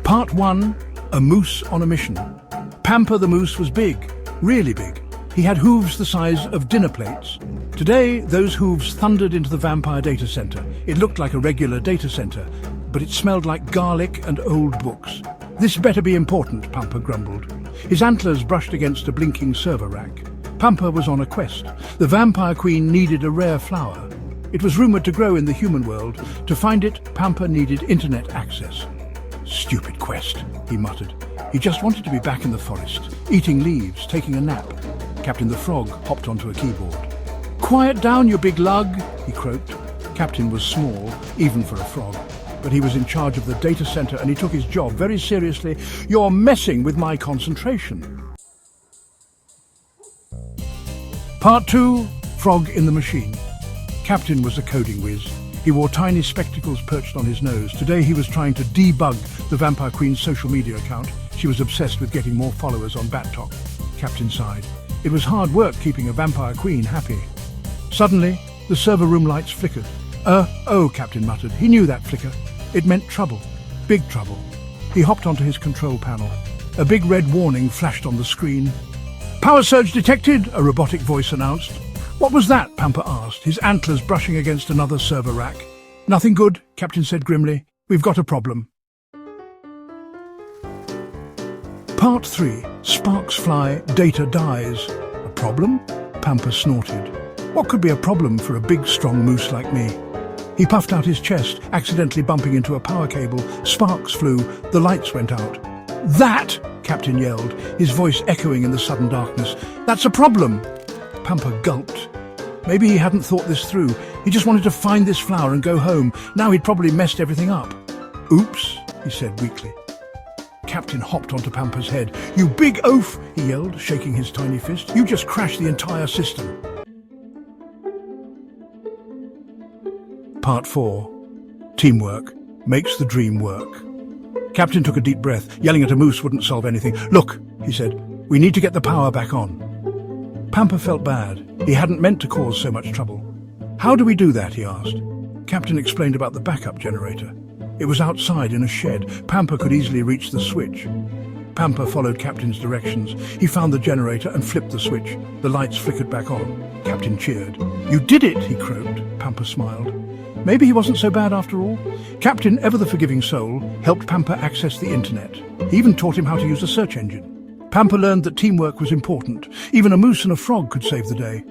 Part 1. A Moose on a Mission. Pampa the Moose was big, really big. He had hooves the size of dinner plates. Today, those hooves thundered into the vampire data center. It looked like a regular data center, but it smelled like garlic and old books. This better be important, Pampa grumbled. His antlers brushed against a blinking server rack. Pampa was on a quest. The vampire queen needed a rare flower. It was rumored to grow in the human world. To find it, Pampa needed internet access. Stupid quest, he muttered. He just wanted to be back in the forest, eating leaves, taking a nap. Captain the Frog hopped onto a keyboard. "Quiet down, you big lug," he croaked. Captain was small, even for a frog, but he was in charge of the data center and he took his job very seriously. "You're messing with my concentration." Part 2. Frog in the Machine. Captain was a coding whiz. He wore tiny spectacles perched on his nose. Today he was trying to debug the Vampire Queen's social media account. She was obsessed with getting more followers on BatTalk. Captain sighed. It was hard work keeping a Vampire Queen happy. Suddenly, the server room lights flickered. Oh, Captain muttered. He knew that flicker. It meant trouble. Big trouble. He hopped onto his control panel. A big red warning flashed on the screen. "Power surge detected," a robotic voice announced. "What was that?" Pampa asked, his antlers brushing against another server rack. "Nothing good," Captain said grimly. "We've got a problem." Part 3. Sparks fly, data dies. A problem? Pampa snorted. What could be a problem for a big, strong moose like me? He puffed out his chest, accidentally bumping into a power cable. Sparks flew. The lights went out. "That!" Captain yelled, his voice echoing in the sudden darkness. "That's a problem!" Pampa gulped. Maybe he hadn't thought this through. He just wanted to find this flower and go home. Now he'd probably messed everything up. "Oops," he said weakly. Captain hopped onto Pampa's head. "You big oaf!" he yelled, shaking his tiny fist. "You just crashed the entire system." Part 4. Teamwork makes the dream work. Captain took a deep breath. Yelling at a moose wouldn't solve anything. "Look," he said, "we need to get the power back on." Pampa felt bad. He hadn't meant to cause so much trouble. "How do we do that?" he asked. Captain explained about the backup generator. It was outside in a shed. Pampa could easily reach the switch. Pampa followed Captain's directions. He found the generator and flipped the switch. The lights flickered back on. Captain cheered. "You did it," he croaked. Pampa smiled. Maybe he wasn't so bad after all. Captain, ever the forgiving soul, helped Pampa access the internet. He even taught him how to use a search engine. Pampa learned that teamwork was important. Even a moose and a frog could save the day.